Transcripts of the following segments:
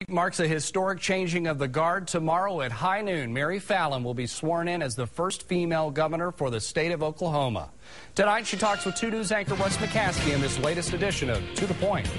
Marks a historic changing of the guard tomorrow at high noon. Mary Fallin will be sworn in as the first female governor for the state of Oklahoma. Tonight, she talks with 2 News anchor Wes McCaskey in this latest edition of To the Point.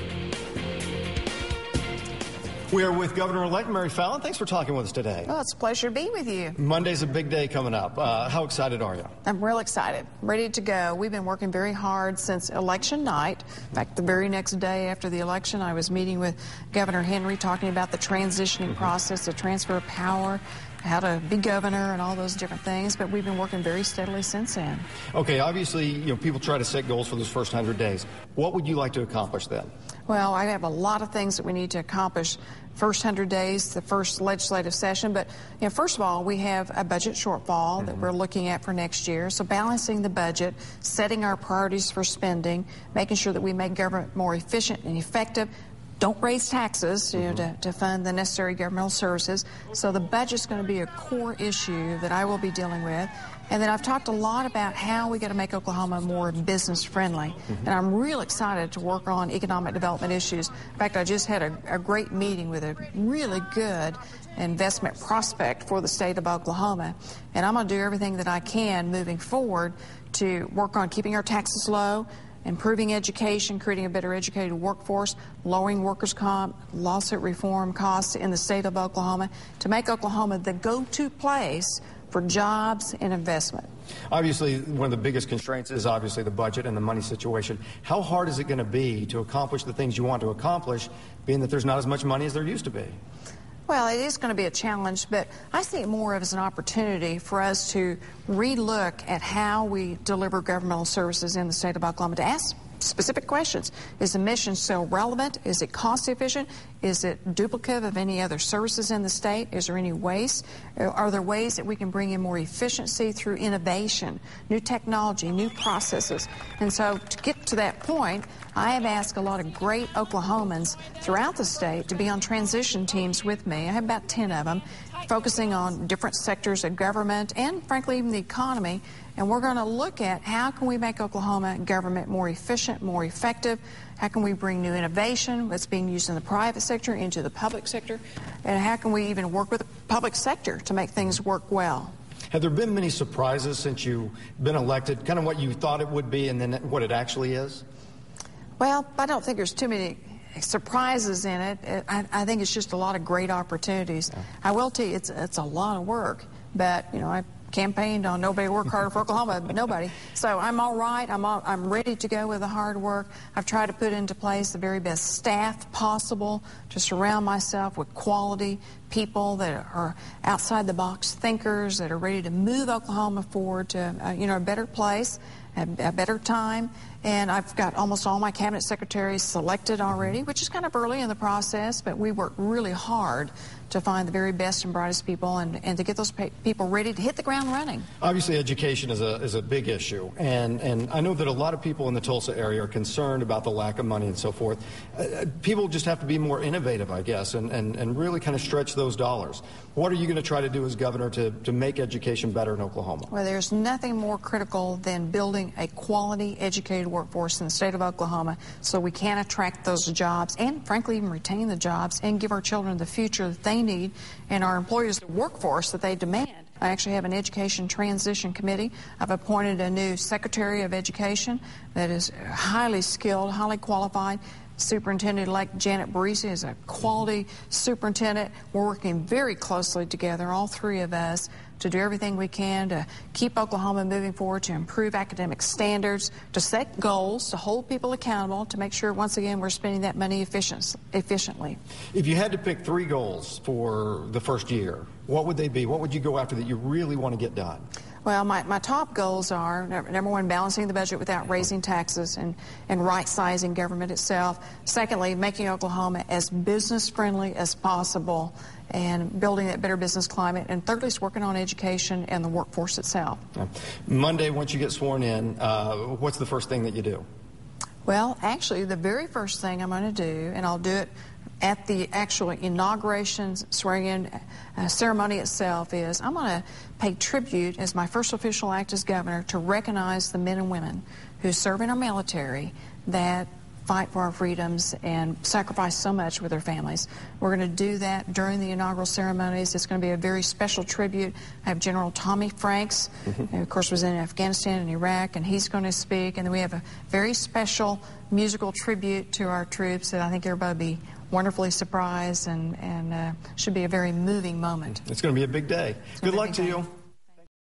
We are with Governor-elect Mary Fallin. Thanks for talking with us today. Well, it's a pleasure to be with you. Monday's a big day coming up. How excited are you? I'm real excited. Ready to go. We've been working very hard since election night. In fact, the very next day after the election, I was meeting with Governor Henry talking about the transitioning process, the transfer of power, how to be governor and all those different things, but we've been working very steadily since then. Okay, obviously, people try to set goals for those first 100 days. What would you like to accomplish then? Well, I have a lot of things that we need to accomplish first 100 days, the first legislative session. But, first of all, we have a budget shortfall that we're looking at for next year. So balancing the budget, setting our priorities for spending, making sure that we make government more efficient and effective. Don't raise taxes to fund the necessary governmental services. So the budget's going to be a core issue that I will be dealing with. And then I've talked a lot about how we got to make Oklahoma more business friendly. And I'm real excited to work on economic development issues. In fact, I just had a great meeting with a really good investment prospect for the state of Oklahoma. And I'm going to do everything that I can moving forward to work on keeping our taxes low, improving education, creating a better educated workforce, lowering workers' comp, lawsuit reform costs in the state of Oklahoma, to make Oklahoma the go-to place for jobs and investment. Obviously, one of the biggest constraints is obviously the budget and the money situation. How hard is it going to be to accomplish the things you want to accomplish, being that there's not as much money as there used to be? Well, it is going to be a challenge, but I see it more as an opportunity for us to relook at how we deliver governmental services in the state of Oklahoma, to ask specific questions. Is the mission still relevant? Is it cost efficient? Is it duplicative of any other services in the state? Is there any waste? Are there ways that we can bring in more efficiency through innovation, new technology, new processes? And so to get to that point, I have asked a lot of great Oklahomans throughout the state to be on transition teams with me. I have about 10 of them, focusing on different sectors of government and, frankly, even the economy. And we're going to look at how can we make Oklahoma government more efficient, more effective. How can we bring new innovation that's being used in the private sector into the public sector? And how can we even work with the public sector to make things work well? Have there been many surprises since you've been elected, kind of what you thought it would be and then what it actually is? Well, I don't think there's too many surprises in it. I think it's just a lot of great opportunities. Yeah. I will tell you, it's a lot of work, but, I campaigned on nobody work harder for Oklahoma, but nobody. So I'm all right. I'm ready to go with the hard work. I've tried to put into place the very best staff possible to surround myself with quality people that are outside the box thinkers, that are ready to move Oklahoma forward to a better place, a better time. And I've got almost all my cabinet secretaries selected already, which is kind of early in the process, but we worked really hard to find the very best and brightest people and to get those people ready to hit the ground running. Obviously, education is a big issue, and I know that a lot of people in the Tulsa area are concerned about the lack of money and so forth. People just have to be more innovative, I guess, and really kind of stretch those dollars. What are you going to try to do as governor to make education better in Oklahoma? Well, there's nothing more critical than building a quality educated workforce in the state of Oklahoma so we can attract those jobs and, frankly, even retain the jobs and give our children the future that they need and our employers the workforce that they demand. I actually have an education transition committee. I've appointed a new secretary of education that is highly skilled, highly qualified. Superintendent-elect Janet Barisi is a quality superintendent. We're working very closely together, all three of us, to do everything we can to keep Oklahoma moving forward, to improve academic standards, to set goals, to hold people accountable, to make sure, once again, we're spending that money efficiently. If you had to pick 3 goals for the first year, what would they be? What would you go after that you really want to get done? Well, my top goals are, number one, balancing the budget without raising taxes and right-sizing government itself. Secondly, making Oklahoma as business-friendly as possible and building that better business climate. And thirdly, is working on education and the workforce itself. Monday, once you get sworn in, what's the first thing that you do? Well, actually, the very first thing I'm going to do, and I'll do it at the actual inauguration swearing-in ceremony itself, is I'm going to pay tribute as my first official act as governor to recognize the men and women who serve in our military that fight for our freedoms and sacrifice so much with their families. We're going to do that during the inaugural ceremonies. It's going to be a very special tribute. I have General Tommy Franks, who of course was in Afghanistan and Iraq, and he's going to speak. And then we have a very special musical tribute to our troops that I think everybody will be wonderfully surprised and should be a very moving moment. It's going to be a big day. Good luck to you.